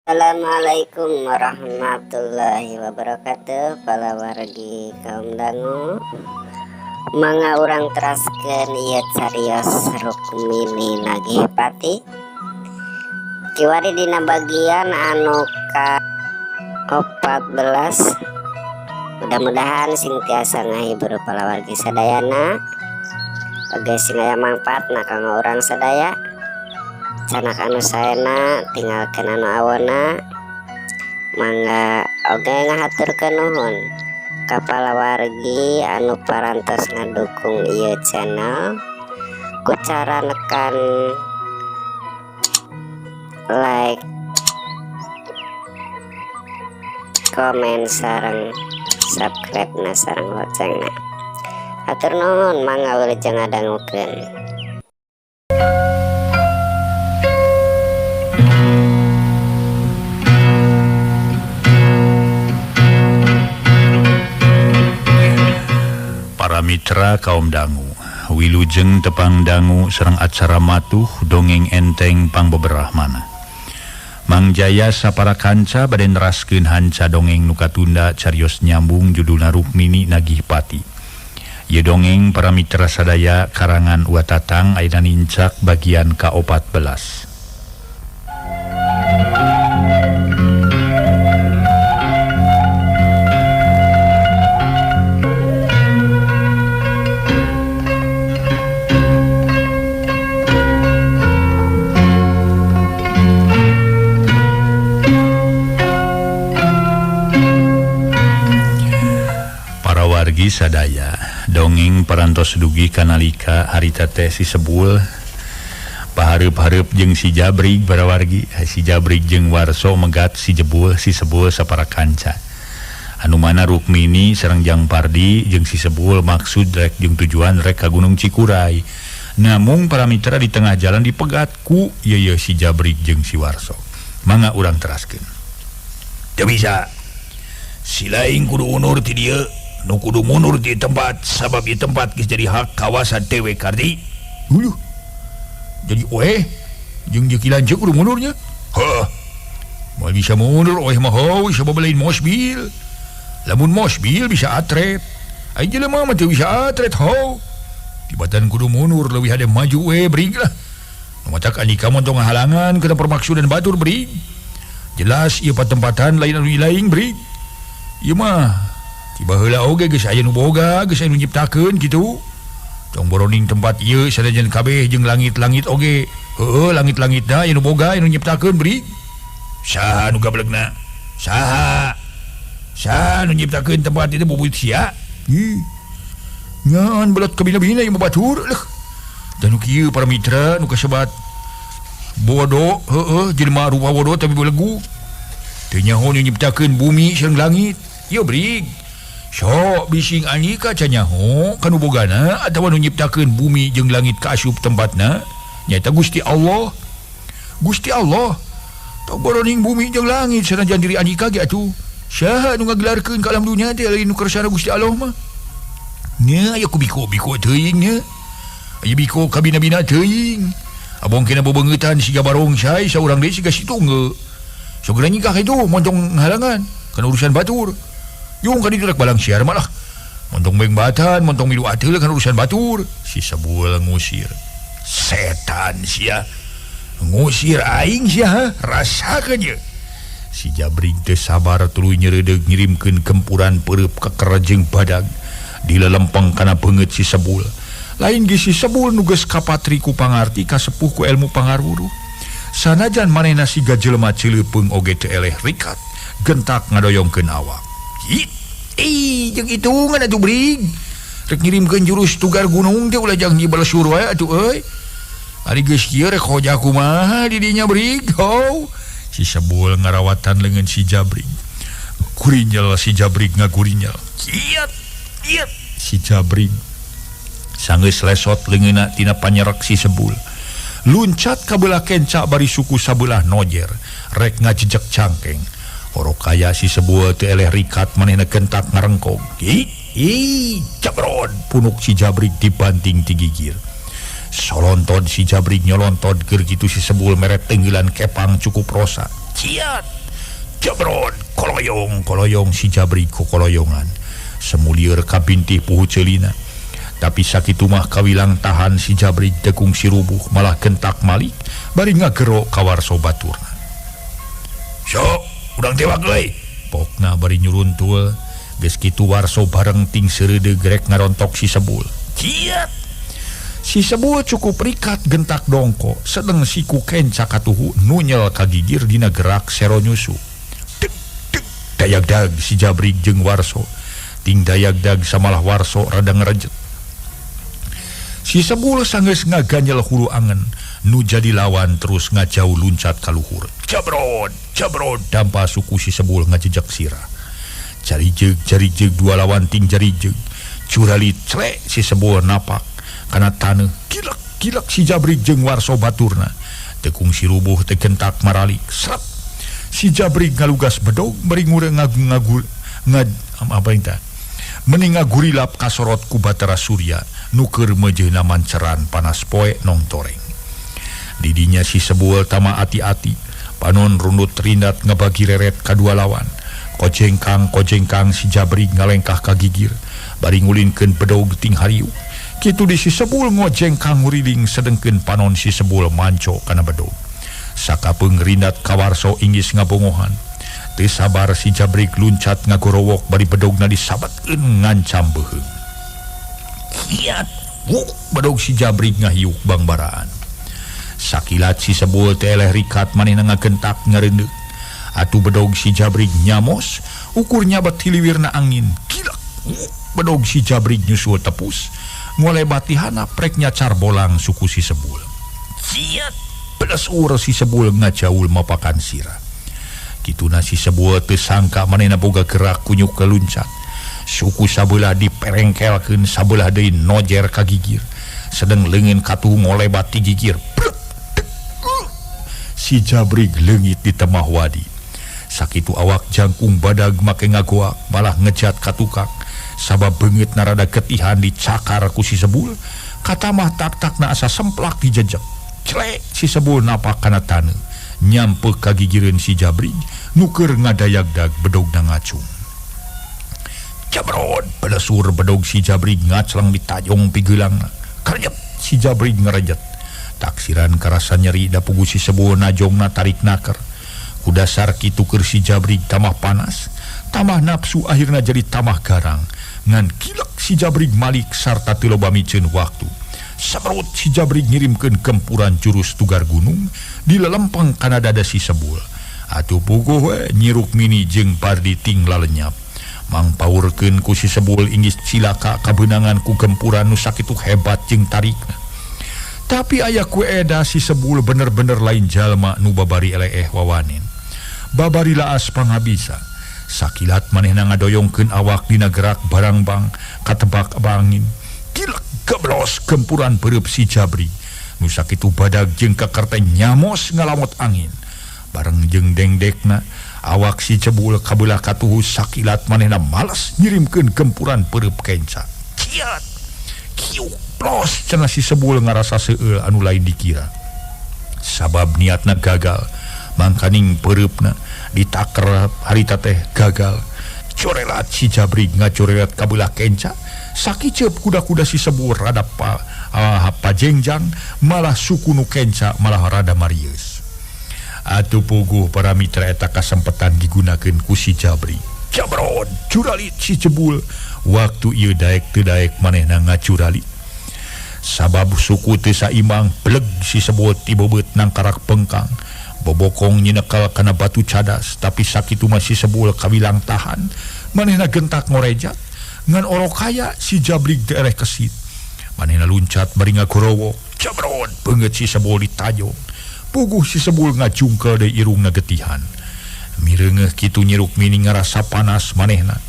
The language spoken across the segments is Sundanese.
Assalamualaikum warahmatullahi wabarakatuh. Para wargi kaum dangu, manga urang teraskeun ieu carios Rukmini nagih pati kiwari dina bagian anu ka 14. Mudah-mudahan sing tiasa ngahibur para wargi sadayana oge sing aya mangpaatna kanggo urang sadaya. Canak anu saena tinggalkeun anu awona, mangga oge ngahaturkeun nuhun ka palawargi anu parantos ngadukung ieu channel ku cara nekan like, komen sareng subscribe na sareng loncengna. Hatur nuhun, mangga wilujeng ngadangukeun. Para mitra kaum dangu, wilujeng tepang dangu serang acara matuh dongeng enteng pangbeberahmana. Mang Jaya sapara kanca bade neraskeun hanca dongeng nu katunda carios nyambung judulna Rukmini nagih pati. Ieu dongeng para mitra sadaya karangan Watatang ayeuna nincak bagian ka-14. Wargi sadaya dongeng parantos dugi kanalika harita teh si Sebul pahareup-hareup jeung si Jabrig para wargi, si Jabrig jeung Warso megat si Jebul si Sebul sapara kanca anu mana Rukmini sareng Jang Pardi jeung si Sebul maksud rek jeung tujuan rek ka Gunung Cikuray. Namung para mitra di tengah jalan dipegat ku ieu si Jabrig jeung si Warso. Mangga urang teraskeun. Teu bisa. Si lain kudu unur ti dieu, nu kudu mundur di tempat sabab di tempat geus jadi hak kawasan TW Kardi. Jadi jeung jeki lanceuk kudu mundurnya. Moal bisa mundur mah heuh sabab lain mosbil. Lamun mosbil bisa atret. Ai jelema mah teu bisa atret heuh. Tibatan kudu mundur leuwih hade maju brig lah. Nu matak andika montong halangan kana permaksudan batur brig. Jelas ieu patempatan lain anu ilaing brig. Ieu mah tiba heula oge geus aya nu boga, geus aya nu nyiptakeun kitu. Tong boroning tempat ieu sanajan kabeh jeung langit-langit oge. Heueuh, langit-langitna aya nu boga, aya nu nyiptakeun brig. Saha nu gablegna? Saha? Saha nu nyiptakeun tempat ieu bubut sia? Ngan belat kabina-bina ieu batur leuh. Dan nu kieu para mitra nu kasebat bodoh, heueuh, jelema rupa bodoh tapi belegu. Teu nyaho nu nyiptakeun bumi sareng langit. Ieu brig. So bising anika canyaho kanu bogana atawa nu nyiptakeun bumi jeung langit ka asup tempatna nyaeta Gusti Allah. Gusti Allah tok boroning bumi jeung langit sanajan diri anika ge atuh. Saha nu ngagelarkeun ka alam dunya teh lain nu kersana Gusti Allah mah. Nya aya ku biko-biko teuing nya. Aya biko kabina-bina teuing. Abong kena bebeungetan siga barong sae saurang deui siga situngge. Sogera nikah itu montong halangan kana urusan batur. Yung kan direk balang siar malah montong beng batan montong milu ateul kan urusan batur. Si Sebul ngusir setan sia ngusir aing sia rasakeun ye. Si Jabrig teh sabar tuluy nyereudeg ngirimkeun kempuran peureub ka kerajeng badag di lelempeng kana beungeut si Sebul. Lain ge si Sebul nu geus kapatri ku pangarti kasepuh ku ilmu pangaruruh. Sanajan manehna siga jelema cileupeung oge teu eleh rikat gentak ngadoyongkeun awak. Jeung itu ngan atuh brig. Rek ngirimkeun jurus tugar gunung teh ulah jang nyibal sur wae atuh euy. Ari geus kieu rek hoja kumaha di dinya brig. Si Sebul ngarawatan leungeun si Jabrig. Kurinyel si Jabrig ngagurinyel. Kiat si Jabrig. Sanggeus lesot leungeunna tina panyerek si Sebul. Luncat ka beulah kenca bari suku sabelah nojer. Rek ngajejek cangkeng. Orokaya si Sebul teu eleh rikat manehna kentak ngarengkog. Jabron punuk si Jabrig dibanting ti gigir. Solontod si Jabrig nyolontod keur kitu si Sebul meret tenggelan kepang cukup rosa. Ciat Jabron koloyong si Jabri ku koloyongan semulieur ka bintih puhu celina. Tapi sakitu mah kawilang tahan si Jabri tekung si rubuh malah gentak malik bari ngagero ka warso baturna. Sok urang tewak euy pokna bari nyuruntul geus kitu warso bareng ting seureudeug grek ngarontok si Sebul. Ciat si Sebul cukup rikat gentak dongko sedeng si Kukenca katuhu nunyel kagigir dina gerak sero nyusu. Dayagdag si Jabri jeung warso ting dayagdag samalah warso rada ngerejet. Si Sebul sanggeus ngaganyel hulu angen nu jadi lawan terus ngajauh luncat ka luhur. Jabron dampa suku si Sebul ngajejak sirah. Jarijeg dua lawan ting jarijeg curali crek si Sebul napak kana taneuh kilak si Jabri jeung warso baturna tekung si rubuh teh gentak maralik srep. Si Jabri ngalugas bedog bari ngure mending ngagurilap kasorot ku batara surya nuker mejeuna manceran panas poe nong toreng. Didinya si Sebul tama ati-ati panon rundut rindat ngabagi reret kadua lawan. Kojengkang si Jabri ngalengkah kagigir bari ngulinkeun bedog ting hariu. Kitu di si Sebul ngojengkang nguriling sedengkeun panon si Sebul manco kana bedog. Sakapeung rindat kawarso inggis ngabongohan. Teu sabar si Jabri luncat ngagorowok bari bedogna disabatkeun ngancam beuheung. Kiat bedog si Jabri ngahiuk bangbaraan. Sakilat si Sebul teh eleh rikat manehna ngagentak ngareundeuk. Atuh bedog si Jabri nyamos ukurnya bat hiliwirna angin. Kilak bedog si Jabri nyusul tepus ngoleh batihana prek nyacar bolang suku si Sebul. Kiat pedas ur si Sebul ngajaul mapakan sirah. Kituna si Sebul teu sangka manehna boga gerak kunyuk keluncat. Suku sabelah diperengkelkeun sabelah deui nojer ka gigir. Sedeng leungeun katuh ngolebat ti gigir. Si Jabri leungit di temah wadi. Sakitu awak jangkung badag make ngagoak malah ngejat ka tukak. Sabab beungeut narada ketihan dicakar ku si Sebul. Katamah tak-takna asa semplak dijejek. Clek si Sebul napak kana taneuh. Nyampe kagigireun si Jabri nuker ngadayagdag bedogna ngacung. Jabron pelesur bedog si Jabri ngaclang ditajong pigeulangna. Karyep si Jabri ngerejet. Taksiran karasa nyeri da pugu si Sebul najongna tarik naker. Ku dasar kitu keur si Jabri tamah panas, tamah nafsu akhirna jadi tamah garang. Ngan kilak si Jabri malik sarta teu loba miceun waktu. Sabarut si Jabri ngirimkeun gempuran jurus tugar gunung di lelempeng kana dada si Sebul. Atuh puguh we nyiruk mini jeung Pardi ting lalenyap. Mangpaurkeun ku si Sebul inggis cilaka kabeunangan ku gempuran nu sakitu hebat jeung tarikna. Tapi aya ku eda si Sebul bener-bener lain jalma nu babari eleeh wawanen. Babari laas pangabisa. Sakilat manehna ngadoyongkeun awak dina gerak barangbang katebak bangin. Kilak geblos gempuran pereup si Jabri. Nu sakitu badag jeung keker teh nyamos ngalamot angin. Bareng jeung dengdekna awak si Sebul kabelah katuhu sakilat manehna males ngirimkeun gempuran pereup kenca. Kiat kiuk plos cenah si Sebul ngarasa seueul anu lain dikira. Sabab niatna gagal mangkaning pereupna ditaker harita teh gagal. Corelat si Jabri ngacorelat kabelah kenca. Sakicep kuda-kuda si Sebul rada pajengjang malah suku nu kenca malah rada marius. Atuh puguh para mitra eta kasempetan digunakeun ku si Jabri. Jabron curalit si Sebul. Waktu ieu daek teu daek manehna ngacuralit. Sabab suku teu saimbang pleg si Sebul ti bebeut nang karak pengkang. Bobokong nyinekel kana batu cadas tapi sakitu mah si Sebul kawilang tahan. Manehna gentak ngorejat. Ngan orokaya si Jabri daerah kesit. Manehna luncat bari ngagorowok. Jabron beungeut si Sebul ditajong. Puguh si Sebul ngajungkel deui irungna getihan. Mireungeuh kitu nyiruk mini ngarasa panas manehna.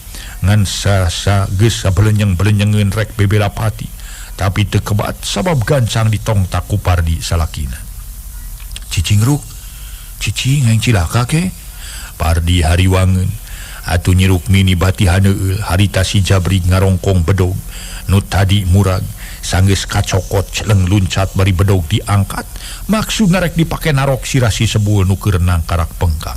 Ngan sa geus sabelenyeng-belenyengeun rek bebela pati. Tapi teu kebat sabab gancang ditongtak ku Pardi salakina. Cicing ruk. Cicing yang cilaka ke? Pardi hariwangeun. Atuh nyiruk mini batihan heueul harita si Jabri ngarongkong bedog nu tadi murag Sanggeus kacokot celeng luncat bari bedog diangkat, maksud narek dipake narok sirah si Sebul nu keur nangkarak pengkang.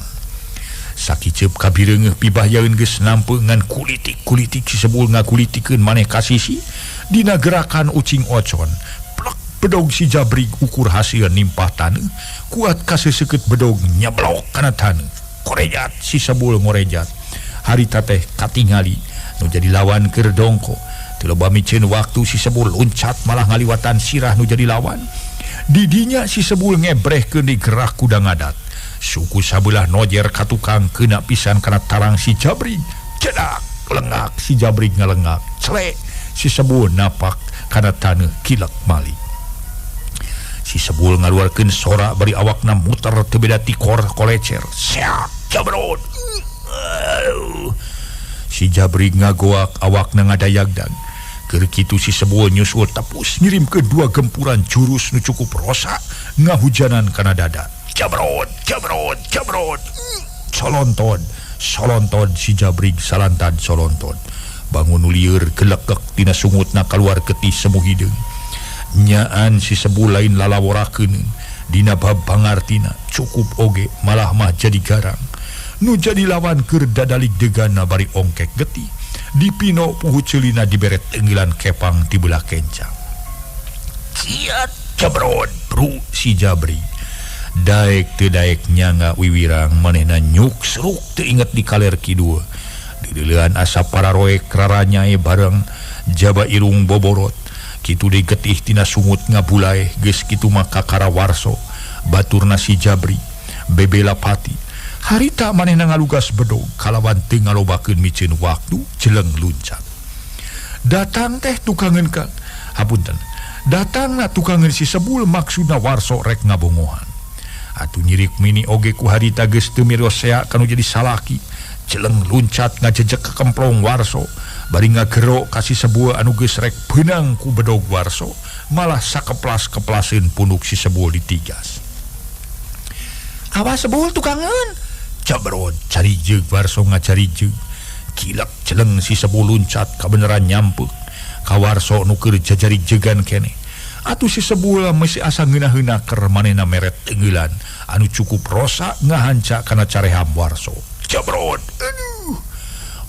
Sakicep kabireungeuh pibayaeun geus nampe ngan kulitik si Sebul ngakulitikeun maneh ka sisi dina gerakan ucing ocon. Plek bedog si Jabrig ukur hasil nimpah taneuh, kuat kaseseukeut bedog nyablok kana taneuh. Korejat si Sebul ngorejat. Harita teh katingali nu jadi lawan keur dongko. Teu loba micieun waktu si Sebul loncat malah ngaliwatan sirah nu jadi lawan. Didinya si Sebul ngebrehkeun di gerak kuda ngadat. Suku sabelah nojer ka tukang keuna pisan kana tarang si Jabrig. Cedak lengak si Jabrig ngalengak. Celek si Sebul napak kana taneuh kilek mali. Si Sebul ngaluarkeun sora bari awakna muter teu beda ti kolecer. Seak jabrod. Si Jabrig ngagoak awakna ngadayagdag. Keur kitu si Sebul nyusul tepus ngirim kedua gempuran jurus nu cukup rosa ngahujanan kana dada. Jabrod. Solontod si Jabrig salantad solontod. Bangun lieur gelekek tina sungutna kaluar getih semu hideung. Nyaan si Sebul lain lalaworakeun dina bab pangartina cukup oge malah mah jadi garang. Nu jadi lawan keur dadalik degana bari ongkek getih. Dipino puhu ceulina diberet enggilan kepang ti belah kencang. Kiat jabrod bro si Jabrig. Daek teu daek nyanga wiwirang manehna nyuk seruk teu inget di kaler kidua. Dideulean asa pararoek raranyae bareng jaba irung boborot. Kitu deui getih tina sungut ngabulae geus kitu mah kakarawarso. Baturna si Jabrig bebela pati. Harita manehna ngalugas bedog kalawan teu ngalobakeun micieun waktu jeleng luncat. Datang teh tukangeun ka hapunten. Datangna tukangeun si Sebul maksudna warso rek ngabongohan. Atuh nyirik mini oge ku harita geus teu mirosea kanu jadi salaki. Jeleng luncat ngajejek ke kemplong warso bari ngagero ka si Sebul anu geus rek beunang ku bedog warso malah sakeplas-keplaseun punduk si Sebul ditigas. Awas Sebul tukangeun. Jabrod cari jeug warso ngacari jeug. Kilak jeleng si Sebul luncat kabeneran nyampeuk ka warso nu keur jajari jegan keneh. Atuh si Sebul masih asa ngeunah-heunah keur manehna meret enggilan anu cukup rosa ngahanca kana careham warso. Jabrod. Aduh.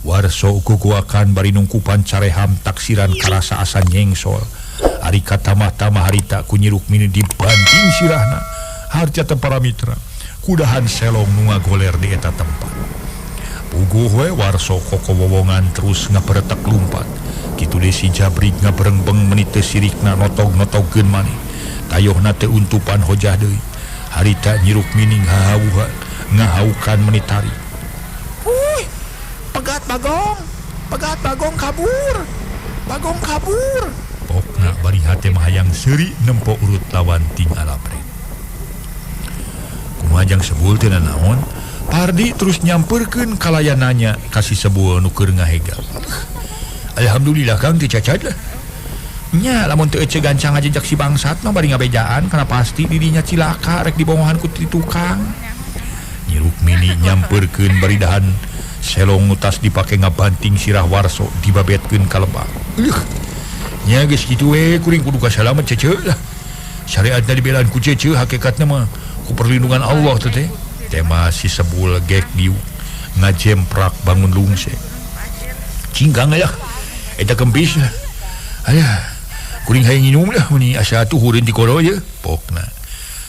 Warso gogoakan bari nungkupan careham taksiran karasa asa nyengsol. Ari katamah-tamah harita ku nyiruk mini dibanting sirahna. Harja teu paramitra. Kudahan selong nu ngagoler di eta tempat. Puguh we warso kokowowongan terus ngaperetek lumpat. Kitu deui si Jabrig ngaberengbeng menit teu sirikna notog-notogkeun maneh. Tayohna teu untupan hojah deui. Harita nyiruk mining ngahaukan menitari. Huy, pegat bagong kabur. Bagong kabur. Pokna bari hate mah hayang seuri nempo urut lawan ting alapret. Kumajang Sebul teu naon, Pardi terus nyamperkeun kalayananya ka si Sebul nu keur ngahega. Alhamdulillah Kang teu cacad lah. Nya lamun teu ece gancang ngajejak si bangsat mah bari ngabejaan kana pasti didinya cilaka rek dibongohan ku ti tukang. Nyiruk mini nyamperkeun bari dahan selong nu tas dipake ngabanting sirah warso dibabetkeun ka lebak. Nya geus kitu we kuring kudu kasalamet cece lah. Syariatna dibelaan ku cece hakikatna mah ku perlindungan Allah teh teh. Tema si Sebul gek diu ngajemprak bangun lungse. Cinggang lah eta kempis lah. Aya kuring hayang nginum lah meni asa atuh hureun ti koro ye. Pokna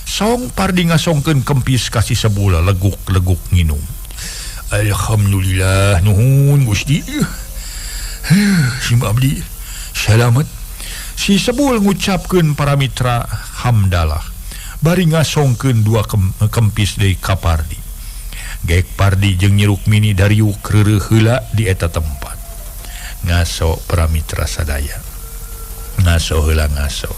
song Pardi ngasongkeun kempis ka si Sebul leguk-leguk nginum. Alhamdulillah nuhun Gusti. Si abdi selamat. Si Sebul ngucapkeun para mitra hamdalah bari ngasongkeun dua kempis deui ka Pardi. Gek Pardi jeung nyiruk mini dariuk reureuh heula di eta tempat. Ngaso para mitra sadaya. Ngaso heula ngaso.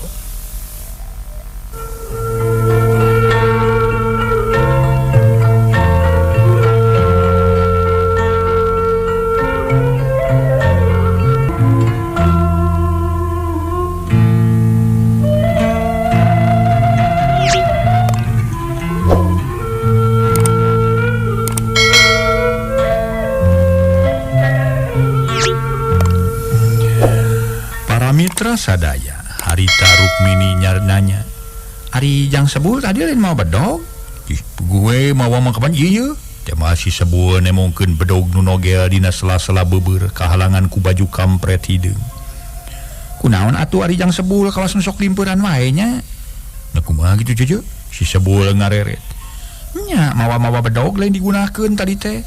Mitra sadaya Harita Rukmini nanya, Ari jang sebul tadi lain mau bedog? Gue mau makapan iya. Teh masih sebul mungkin bedog nu nogel dina sela-sela beber kahalangan ku baju kampret hideung. Kunaon atuh ari jang sebul kawas nu sok limperan wae nya. Nah kumaha gitu cece? Si sebul ngareret. Nya mawa-mawa bedog lain digunakeun tadi teh.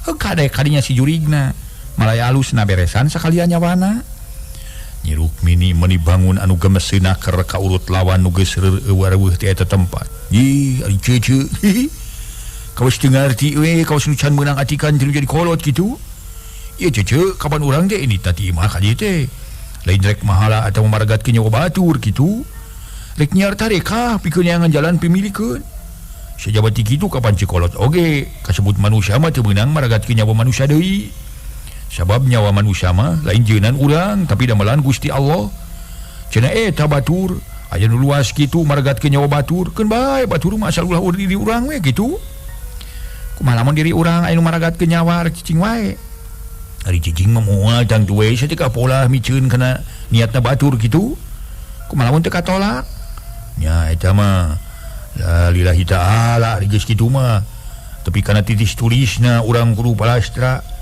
Kade kadinya si jurigna. Malaya alusna beresan sakalian nyawana. Nyi Rukmini meuni bangun anu gemeseuna keur ka urut lawan nu geus reueuh ti eta tempat. Ih, ari cece. Kawas teu ngarti we, kawas nu can meunang atikan teu jadi kolot kitu. Ieu cece, kapan urang teh ini tadi mah ka dieu teh. Lain rek mahala atawa maragatkeun nyawa batur kitu. Rek nyiar tarekah pikeun nyangan jalan pimilikeun. Sajabat ti kitu kapan cikolot oge, kasebut manusia mah teu meunang maragatkeun nyawa manusia deui. Sabab nyawa manusia mah lain jeunan urang tapi damelan Gusti Allah. Cenah eta batur aya nu luas kitu maragatkeun nyawa batur, keun bae batur mah asal ulah diri urang we kitu. Kumaha lamun diri urang aya nu maragatkeun nyawa rek cicing wae. Ari cicing mah moal tang tuwe satika pola miceun kana niatna batur kitu. Kumaha lamun teu katolak? Nya eta mah la lillahi ta'ala ari geus kitu mah. Tapi kana titis tulisna urang kudu palastra.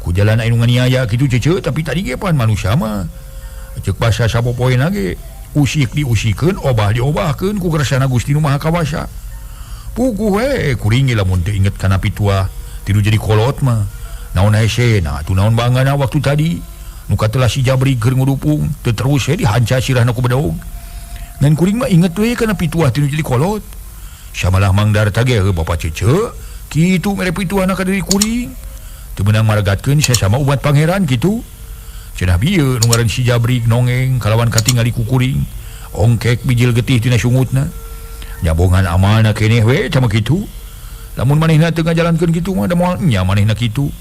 Ku jalan anu nganiaya kitu cece tapi tadi ge pan manusia mah ceuk basa sapopoena ge usik diusikeun obah diobahkeun ku gersana Gusti Nu Maha Kawasa. Puguh we kuring ge lamun teu inget kana pitua tilu jadi kolot mah naon hese nah atuh naon bangana waktu tadi nu katelah si Jabri keur ngudupung teu terus we dihanca sirahna ku bedog ngan kuring mah inget we kana pitua tilu jadi kolot samalah mangdar tage bapak cece kitu mere pituana ka diri kuring teu meunang maragatkeun sesama umat pangeran kitu. Cenah bieu nu ngaran si Jabri nongeng kalawan katingali ku kuring ongkek bijil getih tina sungutna nyabongan amalna keneh we sama kitu. Lamun manehna teu ngajalankeun kitu mah da moal nya manehna kitu.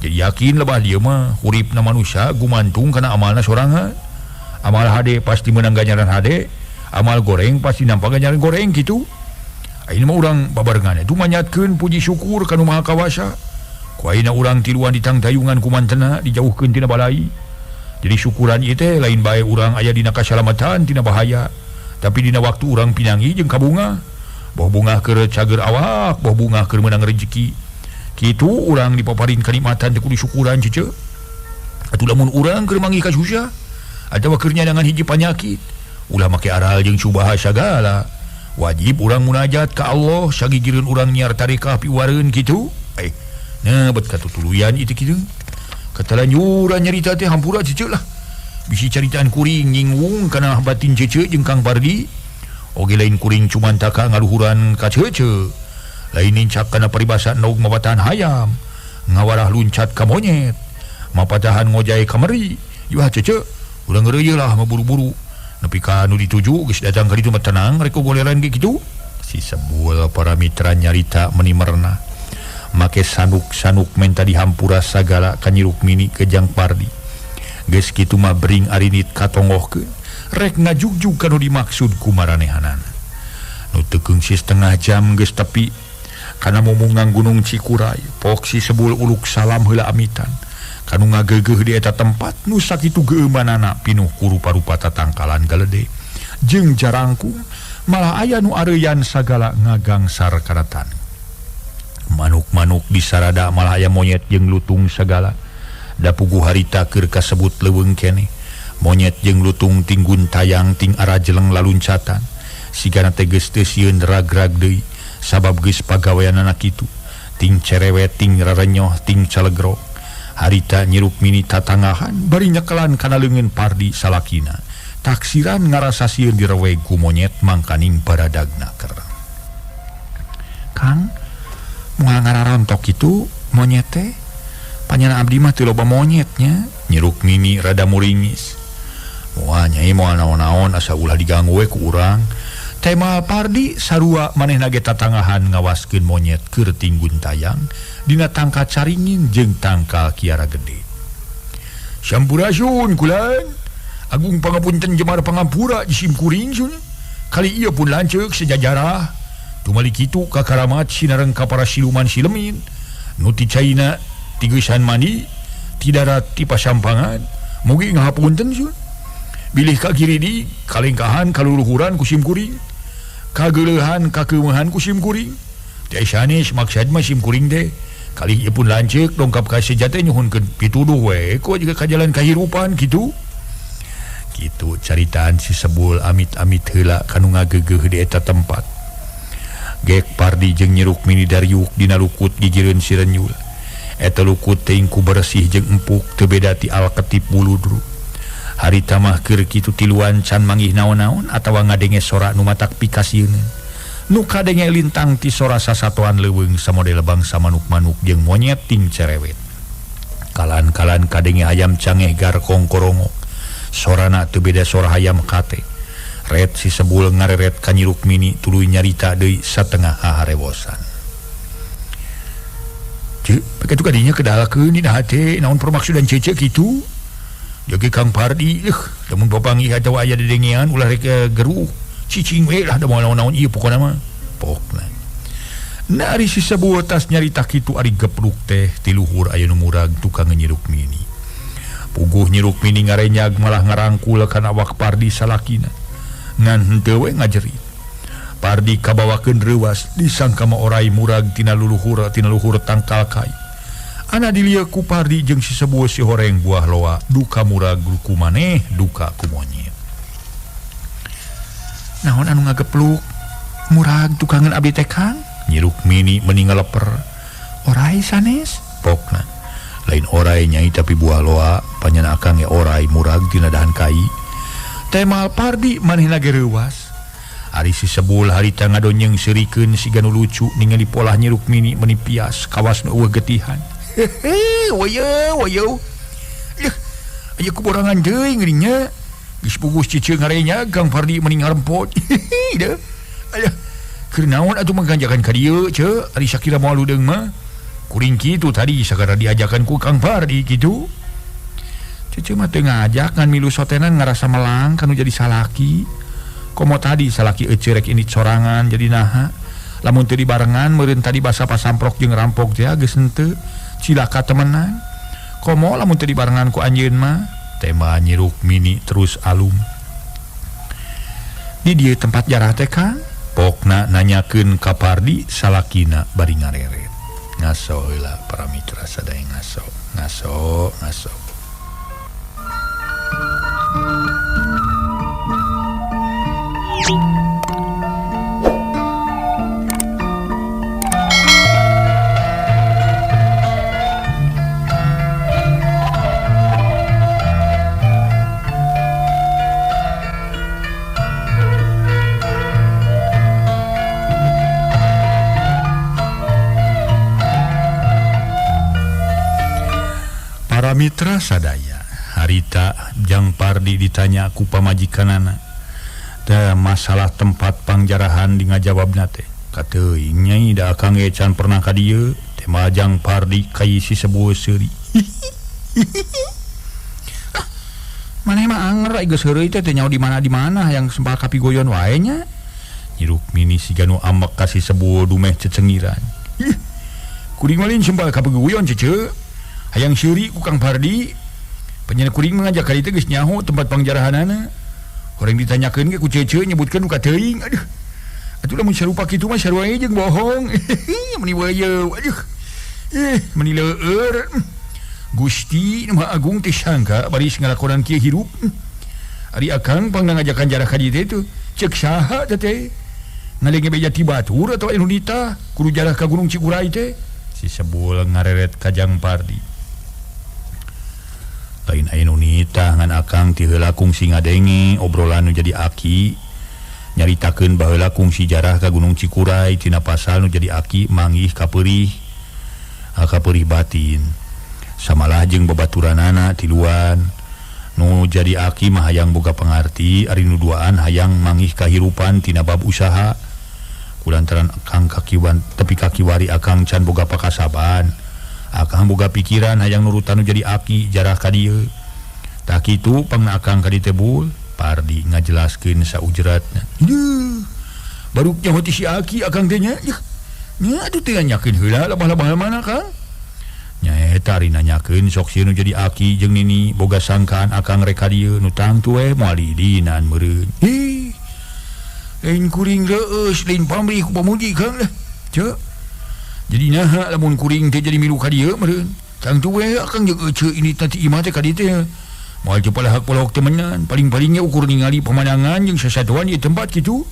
Jadi yakin lebah dieu mah uripna manusia gumantung kana amalna sorangan. Amal hade pasti meunang ganjaran hade, amal goreng pasti nampa ganjaran goreng kitu. Ayeuna mah urang babarengan itu manyatkeun puji syukur ka Nu Maha Kawasa. Ku ayeuna urang tiluan ditangtayungan ku mantena dijauhkeun tina balai. Jadi syukuran ieu teh lain bae urang aya dina kasalamatan tina bahaya, tapi dina waktu urang pinangi jeung kabunga. Boh bunga keur cager awak, boh bunga keur meunang rezeki. Kitu urang dipaparin kanikmatan teh kudu syukuran cece. Atuh lamun urang keur manggih ka susah atawa keur nyadangan hiji panyakit, ulah make aral jeung subaha sagala. Wajib urang munajat ka Allah sagigireun urang nyiar tarekah piwareun kitu. Nah bet katutuluyan itu kitu. Katalanjuran nyarita teh hampura cece lah. Bisi caritaan kuring nyinggung kana batin cece jeung Kang Pardi. Oge lain kuring cuman taka ngaluhuran ka cece. Lain nincak kana paribasa naug mabatahan hayam. Ngawarah luncat ka monyet. Mapatahan ngojay kamari. Yuh cece, urang ngeureuy lah maburu-buru. Nepi ka anu dituju geus datang ka ditu mah tenang rek goleran ge kitu. Si sebul para mitra nyarita menimerna. Make sanuk-sanuk menta dihampura sagala ka Nyi Rukmini ke Jang Pardi. Geus kitu mah bring arinit katongohkeun rek ngajugjug kanu dimaksud ku maranehanana. Nu teu keungsi setengah jam geus tepi kana mumungang Gunung Cikuray. Pok si sebul uluk salam heula amitan kanu ngageugeuh di eta tempat nu sakitu geueumanana pinuh ku rupa-rupa tatangkalan galede jeung jarangkung malah aya nu areuyan sagala ngagangsar kana tani. Manuk-manuk di sarada malah aya monyet jeung lutung sagala. Da puguh harita keur kasebut leuweung keneh. Monyet jeung lutung tinggun tayang ting arajeleng laluncatan. Sigana teh geus teu sieun ragrag deui sabab geus pagaweanana kitu. Ting cerewet ting rarenyoh ting calegrog. Harita Nyi Rukmini tatangahan bari nyekelan kana leungeun Pardi salakina. Taksiran ngarasa sieun direweg ku monyet mangkaning baradagna kereng. Kang moal ngararontok itu monyet teh panjana abdi mah teu loba monyetnya. Nyi Rukmini rada muringis. Moal nyai moal naon-naon asa ulah diganggu we ku urang. Teh moal Pardi sarua manehna ge tatangahan ngawaskeun monyet keur tinggun tayang dina tangka caringin jeung tangka kiara gede. Sampurasun kulan. Agung pangapunten jemar pangampura jisim kuring sun. Kali ieu pun lanceuk sejajarah. Tumali kitu kakaramat sinareng ka para siluman silemin nu ti caina ti geusan mandi ti darat ti pasampangan mugi ngahapunten sun. bilih ka kiri di kalengkahan kaluluhuran ku sim kuring kageulehan kakeumahan ku sim kuring teh sanes maksud mah sim kuring teh kali ieu pun lanceuk dongkap ka sejate nyuhunkeun pituduh we ko juga ka jalan kahirupan kitu caritaan si Sebul amit-amit heula kanu ngageugeuh di eta tempat Gek Pardi jeung Nyi Rukmini Daryuk dina lukut gigireun si Renyul eta lukut teuing ku bersih jeung empuk teu beda ti Alketip Buludru harita mah keur kitu tiluan can manggih naon-naon atawa ngadenge sora nu matak pikasieun nu kadenge lintang ti sora sasatoan leuweung samodel bangsa manuk-manuk jeung monyet ting cerewet kalan-kalan kadenge hayam cangeh gar kongkorongo sorana teu beda sora hayam kate red si Sebul ngareret ka Nyi Rukmini tuluy nyarita deui satengah haharewosan ceu begitu kadinya kedalakeun dina hate naon permaksudan cece kitu jadi Kang Pardi lamun papanggih atawa aya dedengean ulah rek geruh cicing we lah da moal naon ieu pokona mah pokna na ari si Sebul tas nyarita kitu ari gepruk teh ti luhur aya nu murag tukang Nyi Rukmini puguh Nyi Rukmini ngarenyag malah ngarangkul kana awak Pardi salakina ngan henteu we ngajerit Pardi kabawakeun reuwas disangka mah orai murag tina luhur tangkal kai ana dilieu ku Pardi jeung si Sebul si horeng buah loa duka murag ku maneh duka ku monyet naon anu ngagepluk murag tukangan abdi teh Kang Nyi Rukmini meninggal leper orai sanes pokna lain orai nyai tapi buah loa panjana akang ge orai murag tina dahan kai temal Pardi manehna ge reuwas ari si Sebul harita ngadonyeng seurikeun siga nu lucu ningali polah Nyi Rukmini menipias kawas nu eueuh getihan wayo aya kuborangan deui ngeuringnya geus puguh ciceu ngarenya Kang Pardi meninggal rempot deuh aya keur naon atuh mangganjakan ka dieu ce ari sakira moal udeung mah kuring kitu tadi sagara diajakan ku Kang Pardi kitu cece mah teu ngajak ngan milu sotenan ngarasa melang kanu jadi salaki komo tadi salaki ece rek ini sorangan jadi naha lamun teu dibarengan meureun tadi basa pasamprok jeung rampok teh geus henteu cilaka temenan komo lamun teu dibarengan ku anjeun mah tema Nyi Rukmini terus alum di dieu tempat jarah teh Kang pokna nanyakeun ka Pardi salakina bari ngareret ngaso heula para mitra sadaya ngaso Para mitra sadaya harita Jang Pardi ditanya ku pamajikanana da masalah tempat pangjarahan di ngajawabna teh kateuing nyai da akang ge can pernah ka dieu teh mah Jang Pardi kai si Sebul seuri maneh mah anger ai geus heureuy teh nyaho di mana yang sempal kapigoyon wae nya Nyi Rukmini siga nu ambek ka si Sebul dumeh cecengiran kuring malin sempal kapigoyon cece hayang seuri ku Kang Pardi penyen kuring mangajak ka dieu geus nyaho tempat pangjarahanana orang ditanyakeun ge ku cece nyebutkeun ka teuing aduh atuh lamun sarupa kitu mah sarua we jeung bohong meni weuyew aduh meni leueur Gusti Nu Maha Agung teh sangka bari ngalakonan kieu hirup ari akang pangna ngajakan jarah ka dieu teh ceuk saha teh ngalenge beja ti batur atawa anu nita kudu jarah ka Gunung Cikuray teh si Sebul ngareret ka Jang Pardi lain anu nita ngan akang ti heula kungsi ngadenge obrolan nu jadi aki nyaritakeun baheula kungsi jarah ka Gunung Cikuray tina pasal nu jadi aki manggih kapeurih batin samalah jeung babaturanana tiluan nu jadi aki mah hayang boga pangarti ari nu duaan hayang manggih kahirupan tina bab usaha kulantaran akang kakiwan tepi kakiwari akang can boga pakasaban akang boga pikiran hayang nurutan nu jadi aki jarah ka dieu tak kitu pangna akang ka dieu Bul Pardi ngajelaskeun saujratna baru nyaho ti si aki akang teh nya atuh teh nyakeun heula labah-labah mana Kang nya eta cari nanyakeun sok sieun nu jadi aki jeung nini boga sangkaan akang reka dieu nu tang tue moal didinan meureun. Lain kuring reueus lain pamrih ku pamudi Kang dah. Ceu. Jadi naha lamun kuring teh jadi milu ka dieu meureun. Tang tue akang jeung ece ini nanti imah teh ka dieu teh. Moal teu palahak polok temenan, paling-palingnya ukur ningali pemandangan jeung sasatuan di tempat kitu.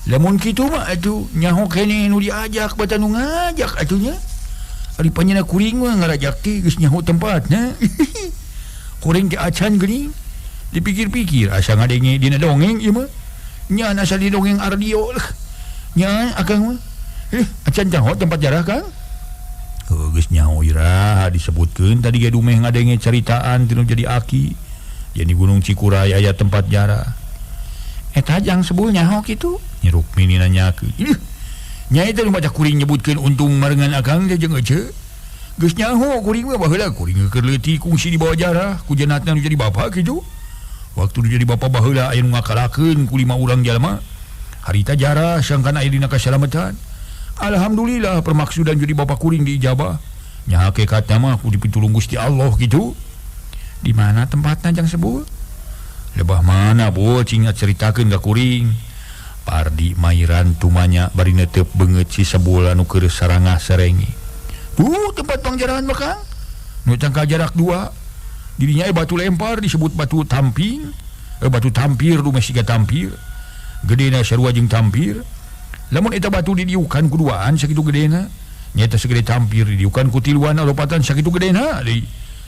Lamun kitu mah atuh nyaho keneh nu diajak batan nu ngajak atunya. Ari panjana kuring mah ngarajak teh geus nyaho tempatna. Kuring teh acan geuning. Dipikir-pikir asa ngadenge dina dongeng ieu mah. Nya asa di dongeng radio lah. Nya akang mah. Acan nyaho tempat jarah Kang. Geus nyaho ira disebutkeun tadi ge dumeh ngadenge caritaan tinu jadi aki. Yen di Gunung Cikuray aya tempat jarah. Eta jang sebul nyaho kitu. Nyi Rukmini nanyakeun. Nya eta nu baca kuring nyebutkeun untung marengan akang teh jeung ece. Geus nyaho kuring mah baheula kuring keur leutik kungsi di bawah jarah ku jenatna nu jadi bapa kitu. Waktu nu jadi bapa baheula aya nu ngakalakeun ku 5 urang jalma. Harita jarah sangkana aya dina kasalamatan. Alhamdulillah permaksudan jadi bapa kuring diijabah. Nya hakikatna mah ku dipitulung Gusti Allah kitu. Di mana tempatna jang sebul? Lebah mana bol cing ceritakeun ka kuring. Pardi mairan tumanya bari netep beungeut si sebul anu keur sarangah sarengi. Tempat pangjarahan mah Kang. Nu cangka jarak 2. Dirinya batu lempar disebut batu tamping. Batu tampir rumah siga tampir. Gedena sarua jeung tampir. Lamun eta batu didiukan kuduaan sakitu gedena. Nyata segede tampir didiukan ku tiluan alopatan sakitu gedena deui.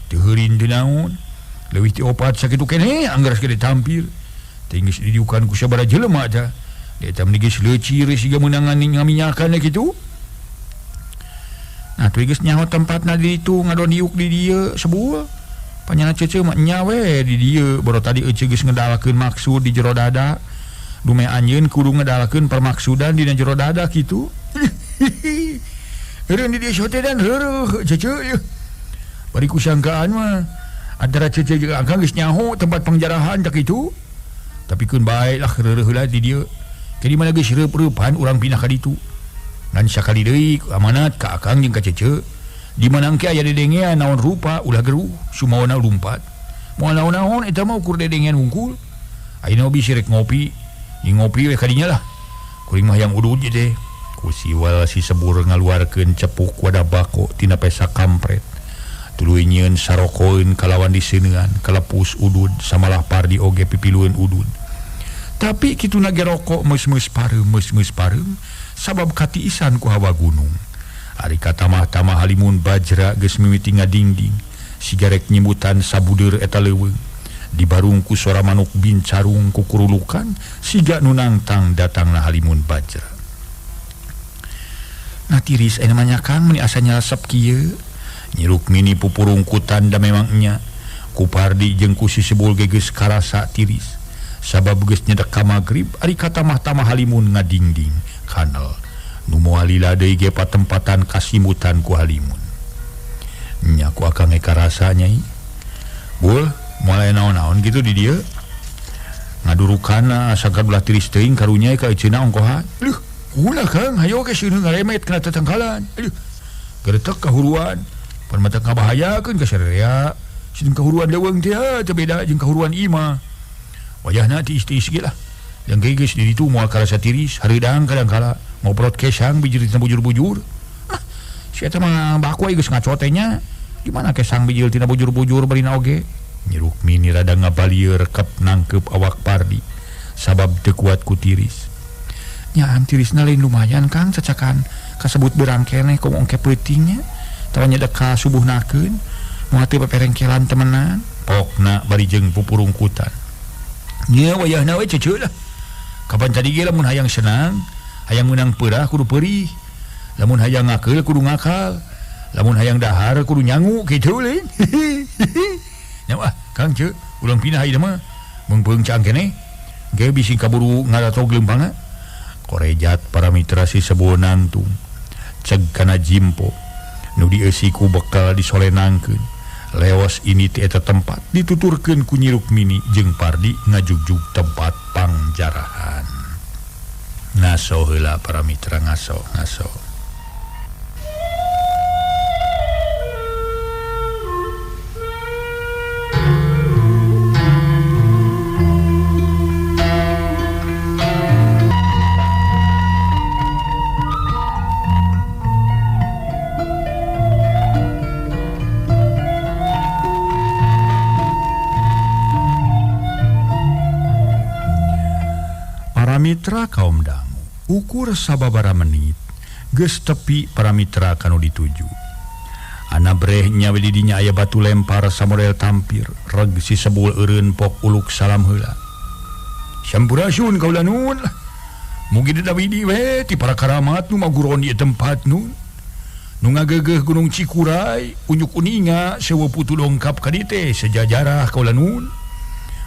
Teu heurin teu naon. Leuwih ti opat sakitu keneh anggar segede tampir. Teu geus didiukan ku sabaraha jelema tah. Eta meni geus leucir siga meunangan ngaminyakan kitu. Nah tu geus nyaho tempatna di ditu ngadon diuk di dieu sebul. Panyana cece mah nya we di dieu baru tadi ece geus ngedalakeun maksud di jero dada. Dume anjeun kudu ngedalakeun permaksudan dina jero dada kitu. Eureun di dieu sote dan heureuh cece ieu. Bari kusangkaan mah antara cece jeung akang geus nyaho tempat pangjarahan tak kitu. Tapi keun bae lah heureuh heula di dieu. Kadi mana geus reup-reupan urang pindah ka ditu. Ngan sakali deui amanat ka akang jeung ka cece. Di mana engke aya dedengean naon rupa ulah geruh sumawana lumpat. Moal naon-naon eta mah ukur dedengean hungkul. Ayeuna bisi rek ngopi. Ngopi we kadinya lah. Kuring mah yang udud je teh. Ku siwal si sebur ngaluarkeun cepuk wadah bako tina pesa kampret. Tuluy nyieun sarokoeun kalawan diseunean kalepus udud samalah Pardi oge pipilueun udud. Tapi kituna ge rokok meus-meus pareum sabab katiisan ku hawa gunung. Ari katamah-tamah halimun bajra geus mimiti ngadingding sigarek nyimutan sabudeur eta leuweung. Dibarung ku suara manuk bincarung ku kurulukan siga nu nangtang datangna halimun bajra. Nah tiris aya namanya Kang meni asa nyalsep kieu. Nyi Rukmini pupurungkutan da memangnya ku Pardi jeung ku si sebul geus karasa tiris. Sabab geus nyedek ka magrib ari katamah-tamah halimun ngadingding kanal nu moal lila deui ge patempatan kasimutan ku halimun. Nya ku akang karasa nyai. Bul mulai naon-naon gitu di dieu. Ngadurukana asa kadulah tiris teuing karunya ka eceuna ongkohan. Leuh, ulah Kang hayo ge seuneung ngaremet kana tatangkalan. Aduh. Geretek kahuruan. Pan mata kabahayakeun ka sarerea. Sieun kahuruan leuweung teh teu beda jeung kahuruan imah. Wajahna tiis-tiis ge lah. Yang geus di ditu moal karasa tiris, hareudang kadangkala ngobrot kesang bijil tina bujur-bujur. Si eta mah baku geus ngacotenya. Gimana kesang bijil tina bujur-bujur barina oge? Nyi Rukmini rada ngabalieur rekep nangkep awak Pardi sabab teu kuat ku tiris. Nyaan tirisna lain lumayan Kang cacakan kasebut beurang keneh komo ongke peutingnya. Tara nyedek ka subuhnakeun moal teu peperengkelan temenan. Pokna bari jeung pupurungkutan. Nya wayahna we cece lah. Kapan tadi ge lamun hayang senang, hayang meunang peurah kudu peurih. Lamun hayang ngakeul kudu ngakal. Lamun hayang dahar kudu nyangu kitu lain. Nya Kang ceu ulang pindah ieu mah mung beungcang keneh. Ge bisi kaburu ngarato gelempangna. Korejat para mitra si sebul nantung. Ceg kana jimpo. Nu dieusi ku bekal disolenangkeun. Leos ini ti eta tempat dituturkeun ku Nyi Rukmini jeung Pardi ngajugjug tempat pangjarahan. Ngaso heula para mitra ngaso. mitra kaum dangu ukur sababara menit geus tepi para mitra kanu dituju. Ana brehnya didinya aya batu lempar samodel tampir reg si sebul eureun pok uluk salam heula. Sampurasun kaula nun. Mugi dawidi we ti para karamat nu maguron di tempat nun. Nu ngagegeh Gunung Cikuray, unjuk uninga sewa putu dongkap ka dieu teh sejajarah kaula nun.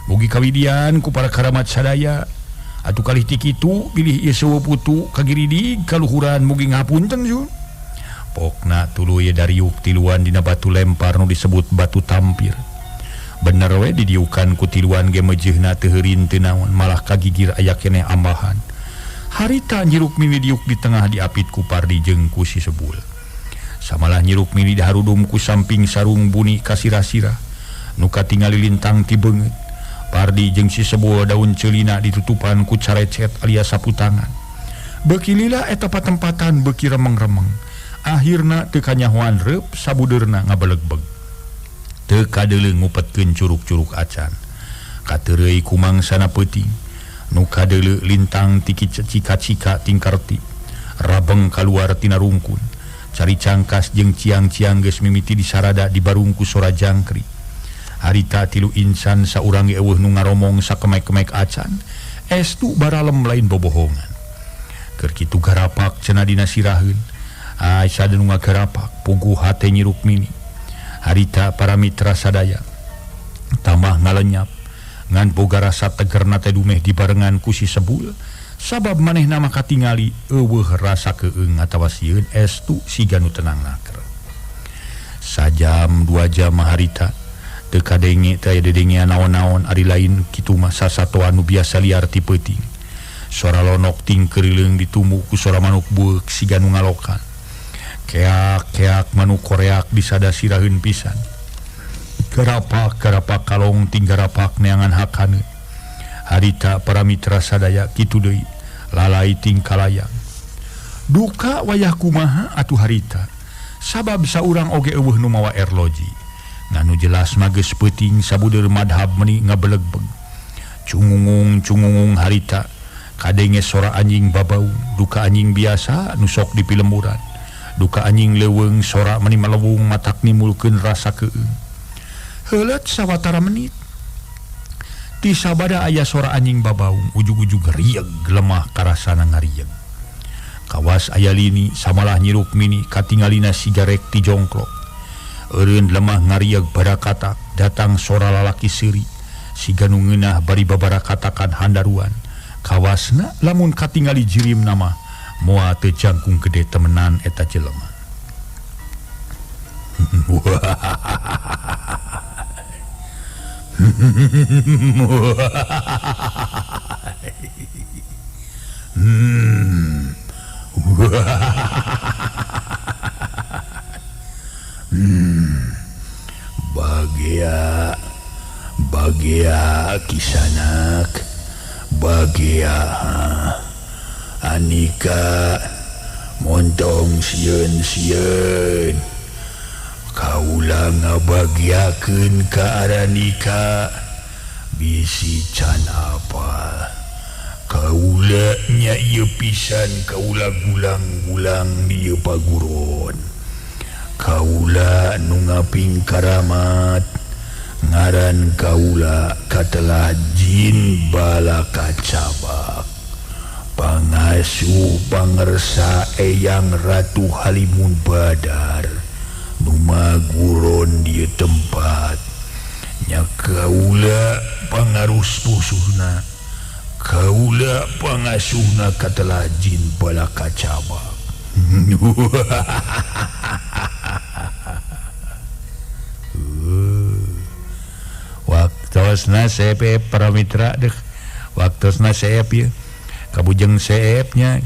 Mugi kawidian ku para karamat sadaya. Atuh kalih ti kitu pilih ieu sewa putu kagiridig kaluhuran mugi ngapunten sun. Pokna tuluy dariuk tiluan dina batu lempar nu disebut batu tampir. Bener we didiukan ku tiluan ge mejehna teu heurin teu naon malah kagigir aya keneh ambahan. Harita nyiruk mini diuk di tengah diapit ku Pardi jeung ku si Sebul. Samalah nyiruk mini diharudum ku samping sarung buni kasira-sira nu katingali lintang ti beungeut. Pardi jeung si Sebul daun ceulina ditutupan ku carecet alias sapu tangan. Beuki lila eta patempatan beuki remeng-remeng. Akhirna teu kanyahoan reup sabudeurna ngabelegbeg. Teu kadeuleu ngupetkeun curug-curug acan. Kateureuy ku mangsana peuting. Nu kadeuleu lintang ti cika-cika tingkarti. Rabeng kaluar tina rungkun. Cari cangkas jeung ciang-ciang geus mimiti disarada di barungku sora jangkri. Harita tilu insan saurang ge eueuh nu ngaromong sakemek-kemek acan. Estu baralem lain bobohongan. Keur kitu garapak cenah dina siraheun. Ai sada nu ngagarapak puguh hate nyiruk mini. Harita para mitra sadaya tambah ngalenyap ngan boga rasa tegerna teh dumeh dibarengan ku si Sebul. Sabab manehna mah katingali eueuh rasa keung atawa sieun estu siga nu tenang naker. Sajam 2 jam harita teu kadenge teh aya dedenge naon-naon ari lain kitu mah sasatoan nu biasa liar ti peuting. Suara lonok ting kerileung ditumbu ku suara manuk bueuk siga nu ngalokan. Keak-keak manuk koreak disada siraheun pisan. Garapak kalong ting garapak neangan hakaneun. Harita para mitra sadaya kitu deui lalai ting kalayang. Duka wayah kumaha atuh harita. Sabab saurang oge eueuh nu mawa erloji. Nganu jelas mah geus peuting sabudeur madhab meuni ngabelegbeg. Cungungung harita kadenge sora anjing babau, duka anjing biasa nu sok dipilemuran. Duka anjing leuweung sora meuni malewung matak nimulkeun rasa keung. Heuleut sawatara menit ti sabada aya sora anjing babaung ujug-ujug rieg lemah karasana ngarieg. Kawas aya lini samalah nyiruk mini katingalina sigarek ti jongklok. Eureun lemah ngarieg barakatak datang sora lalaki seuri siga nu ngeunah bari babarakatakan handaruan. Kawasna lamun katingali jirim nama moal teu jangkung gede temenan eta jelema. Bagia kisanak bagia anika montong sieun kaula ngabagiakeun ka aranika bisi can apa kaula nya ieu pisan kaula gulang-gulang di paguron kaula nu ngaping karamat ngaran kaula katelah jin bala kacabak pangasuh pangersa eyang Ratu Halimun Badar nu maguron di tempat nya kaula pangarus pusuhna kaula pangasuhna katelah jin bala kacabak. Waktosna seep para mitra deh waktosna seep ya kabujeng seepnya